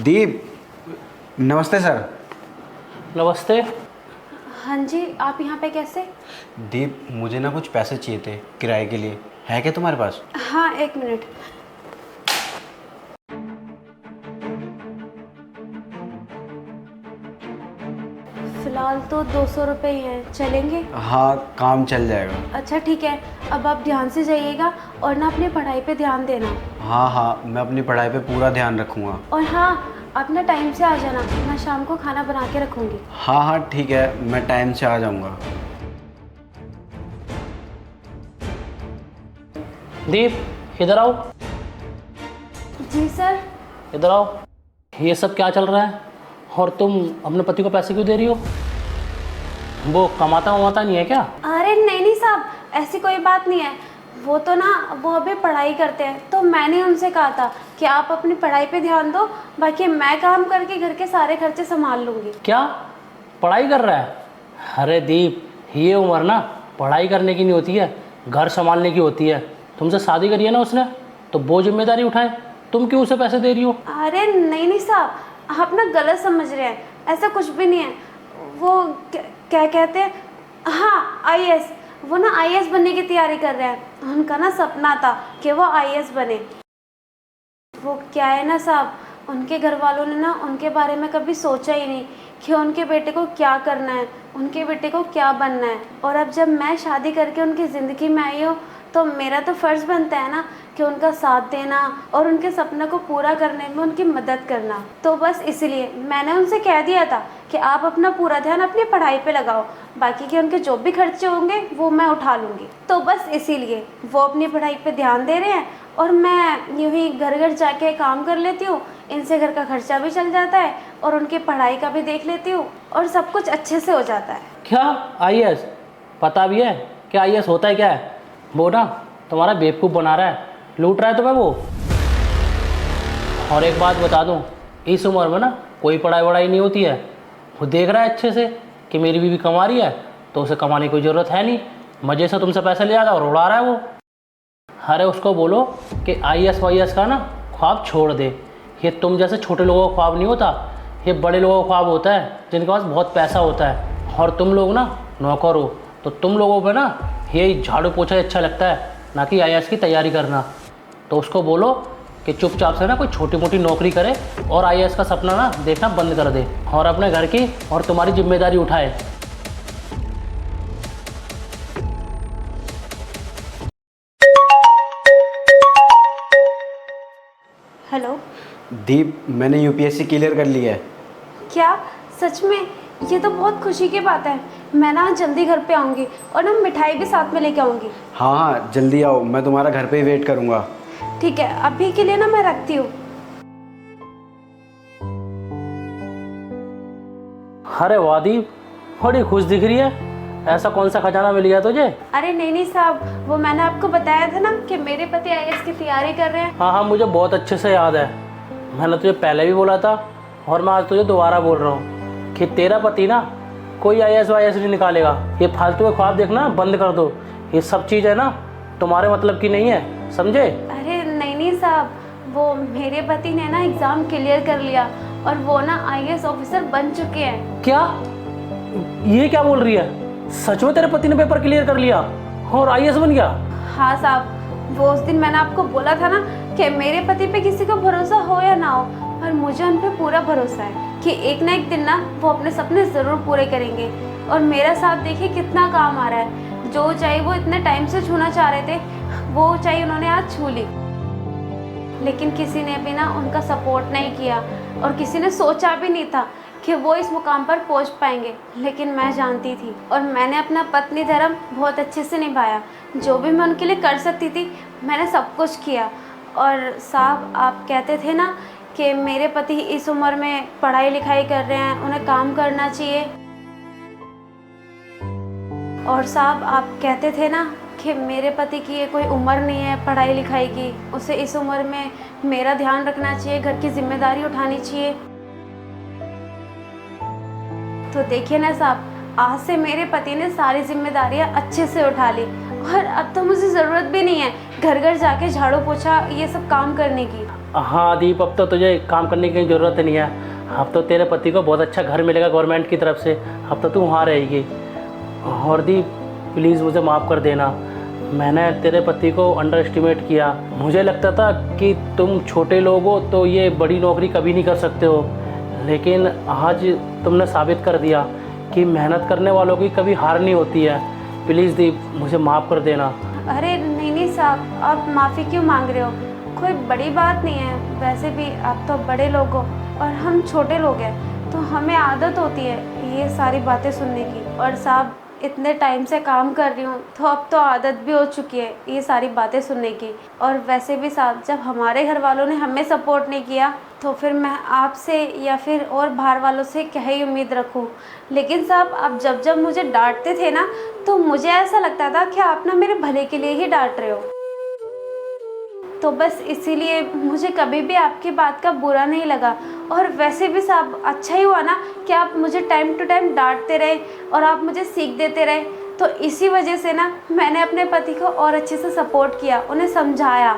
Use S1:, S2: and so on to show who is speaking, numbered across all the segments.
S1: दीप, नमस्ते सर।
S2: नमस्ते।
S3: हाँ जी, आप यहाँ पे कैसे?
S1: दीप, मुझे ना कुछ पैसे चाहिए थे किराए के लिए, है क्या तुम्हारे पास?
S3: हाँ, एक मिनट। फिलहाल तो 200 रुपये ही हैं, चलेंगे?
S1: हाँ, काम चल जाएगा।
S3: अच्छा ठीक है, अब आप ध्यान से जाइएगा और ना अपनी पढ़ाई पे ध्यान देना।
S1: हाँ हाँ, मैं अपनी पढ़ाई पे पूरा ध्यान रखूँगा।
S3: और हाँ, अपना टाइम से आ जाना, मैं शाम को खाना बना के रखूँगी।
S1: हाँ हाँ ठीक है, मैं टाइम से आ जाऊँगा।
S2: दीप, इधर आओ।
S3: जी सर।
S2: इधर आओ। ये सब क्या चल रहा है? और तुम अपने पति को पैसे क्यों दे रही हो? वो कमाता वमाता नहीं है क्या?
S3: अरे नहीं साहब, ऐसी कोई बात नहीं है। वो तो ना, वो अभी पढ़ाई करते हैं, तो मैंने उनसे कहा था कि आप अपनी पढ़ाई पे ध्यान दो, बाकी मैं काम करके घर के सारे खर्चे संभाल लूँगी।
S2: क्या पढ़ाई कर रहा है? अरे दीप, ये उम्र ना पढ़ाई करने की नहीं होती है, घर संभालने की होती है। तुमसे शादी करी है ना उसने, तो वो जिम्मेदारी उठाए। तुम क्यों उसे पैसे दे रही हो?
S3: अरे नहीं साहब, आप ना गलत समझ रहे हैं, ऐसा कुछ भी नहीं है। वो क्या कहते हैं, हाँ आईएएस, वो ना आईएएस बनने की तैयारी कर रहे हैं। उनका ना सपना था कि वो आईएएस बने। वो क्या है ना साहब, उनके घर वालों ने ना उनके बारे में कभी सोचा ही नहीं कि उनके बेटे को क्या करना है, उनके बेटे को क्या बनना है। और अब जब मैं शादी करके उनकी ज़िंदगी में आई हूँ, तो मेरा तो फ़र्ज़ बनता है ना कि उनका साथ देना और उनके सपने को पूरा करने में उनकी मदद करना। तो बस इसलिए मैंने उनसे कह दिया था कि आप अपना पूरा ध्यान अपनी पढ़ाई पे लगाओ, बाकी के उनके जो भी खर्चे होंगे वो मैं उठा लूँगी। तो बस इसीलिए वो अपनी पढ़ाई पे ध्यान दे रहे हैं और मैं यूँ ही घर घर जाके काम कर लेती हूँ। इनसे घर का खर्चा भी चल जाता है और उनकी पढ़ाई का भी देख लेती हूँ और सब कुछ अच्छे से हो जाता है।
S2: क्या आईएएस? पता भी है कि आईएएस होता है क्या है? वो ना तुम्हारा बेवकूफ़ बना रहा है, लूट रहा है तुम्हें वो। और एक बात बता दूं, इस उम्र में ना कोई पढ़ाई वढ़ाई नहीं होती है। वो देख रहा है अच्छे से कि मेरी बीवी कमा रही है, तो उसे कमाने की ज़रूरत है नहीं, मज़े से तुमसे पैसे ले आता और उड़ा रहा है वो। अरे उसको बोलो कि आईएएस वाईएएस का ना ख्वाब छोड़ दे। ये तुम जैसे छोटे लोगों का ख्वाब नहीं होता, ये बड़े लोगों का ख्वाब होता है जिनके पास बहुत पैसा होता है। और तुम लोग ना नौकर हो, तो तुम लोगों पे ना ये झाड़ू पोछा अच्छा लगता है, ना कि आईएएस की तैयारी करना। तो उसको बोलो कि चुपचाप से ना कोई छोटी मोटी नौकरी करे और आईएएस का सपना ना देखना बंद कर दे और अपने घर की और तुम्हारी जिम्मेदारी उठाए।
S3: हेलो।
S1: दीप, मैंने यूपीएससी क्लियर कर लिया है।
S3: क्या सच में? ये तो बहुत खुशी की बात है। मैं ना जल्दी घर पे आऊँगी और ना मिठाई भी साथ में लेके आऊँगी।
S1: हाँ हाँ, जल्दी आओ, मैं तुम्हारा घर पे ही वेट करूँगा।
S3: ठीक है, अभी के लिए ना मैं रखती हूँ।
S2: अरे वादी, बड़ी खुश दिख रही है। ऐसा कौन सा खजाना मिल गया तुझे?
S3: अरे नहीं साहब, वो मैंने आपको बताया था ना कि मेरे पति आईएएस की तैयारी कर रहे हैं।
S2: हाँ हाँ, मुझे बहुत अच्छे से याद है। मैंने तुझे पहले भी बोला था और मैं आज तुझे दोबारा बोल रहा हूँ कि तेरा पति ना कोई आईएएस वाईएएस नहीं निकालेगा। ये फालतू के ख्वाब देखना बंद कर दो। ये सब चीज़ है ना तुम्हारे मतलब की नहीं है, समझे?
S3: अरे नहीं साहब, वो मेरे पति ने ना एग्ज़ाम क्लियर कर लिया और वो ना आईएएस ऑफिसर बन चुके हैं।
S2: क्या? ये क्या बोल रही है? सच में तेरे पति ने पेपर क्लियर कर लिया और आईएएस बन गया?
S3: हाँ साहब, वो उस दिन मैंने आपको बोला था ना कि मेरे पति पे किसी को भरोसा हो या ना हो, पर मुझे उन पे पूरा भरोसा है कि एक ना एक दिन ना वो अपने सपने ज़रूर पूरे करेंगे। और मेरा साथ देखिए कितना काम आ रहा है। जो ऊंचाई वो इतने टाइम से छूना चाह रहे थे, वो ऊंचाई उन्होंने आज छू ली। लेकिन किसी ने भी ना उनका सपोर्ट नहीं किया और किसी ने सोचा भी नहीं था कि वो इस मुकाम पर पहुंच पाएंगे। लेकिन मैं जानती थी और मैंने अपना पत्नी धर्म बहुत अच्छे से निभाया। जो भी मैं उनके लिए कर सकती थी मैंने सब कुछ किया। और साहब, आप कहते थे ना कि मेरे पति इस उम्र में पढ़ाई लिखाई कर रहे हैं, उन्हें काम करना चाहिए। और साहब, आप कहते थे ना कि मेरे पति की ये कोई उम्र नहीं है पढ़ाई लिखाई की, उसे इस उम्र में मेरा ध्यान रखना चाहिए, घर की जिम्मेदारी उठानी चाहिए। तो देखिए ना साहब, आज से मेरे पति ने सारी जिम्मेदारियां अच्छे से उठा ली और अब तो मुझे ज़रूरत भी नहीं है घर घर जाके झाड़ू पोछा ये सब काम करने की।
S2: हाँ दीप, अब तो तुझे काम करने की ज़रूरत नहीं है। अब तो तेरे पति को बहुत अच्छा घर मिलेगा गवर्नमेंट की तरफ से। अब तो तू वहाँ रहेगी। और दीप प्लीज़ मुझे माफ़ कर देना, मैंने तेरे पति को अंडर एस्टिमेट किया। मुझे लगता था कि तुम छोटे लोग हो तो ये बड़ी नौकरी कभी नहीं कर सकते हो, लेकिन आज तुमने साबित कर दिया कि मेहनत करने वालों की कभी हार नहीं होती है। प्लीज़ दीप मुझे माफ़ कर देना।
S3: अरे नहीं नहीं साहब, आप माफ़ी क्यों मांग रहे हो? कोई बड़ी बात नहीं है। वैसे भी आप तो बड़े लोग हो और हम छोटे लोग हैं, तो हमें आदत होती है ये सारी बातें सुनने की। और साहब इतने टाइम से काम कर रही हूँ तो अब तो आदत भी हो चुकी है ये सारी बातें सुनने की। और वैसे भी साहब जब हमारे घर वालों ने हमें सपोर्ट नहीं किया तो फिर मैं आपसे या फिर और बाहर वालों से क्या ही उम्मीद रखूँ। लेकिन साहब आप जब जब मुझे डांटते थे ना तो मुझे ऐसा लगता था कि आप ना मेरे भले के लिए ही डांट रहे हो। तो बस इसीलिए मुझे कभी भी आपकी बात का बुरा नहीं लगा। और वैसे भी साहब अच्छा ही हुआ ना कि आप मुझे टाइम टू टाइम डांटते रहे और आप मुझे सीख देते रहे। तो इसी वजह से ना मैंने अपने पति को और अच्छे से सपोर्ट किया, उन्हें समझाया।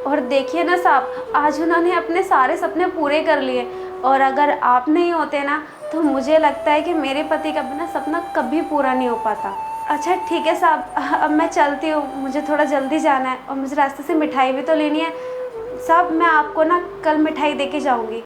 S3: और देखिए ना साहब आज उन्होंने अपने सारे सपने पूरे कर लिए। और अगर आप नहीं होते ना तो मुझे लगता है कि मेरे पति का अपना सपना कभी पूरा नहीं हो पाता। अच्छा ठीक है साहब, अब मैं चलती हूँ, मुझे थोड़ा जल्दी जाना है और मुझे रास्ते से मिठाई भी तो लेनी है। साहब मैं आपको ना कल मिठाई दे के जाऊँगी।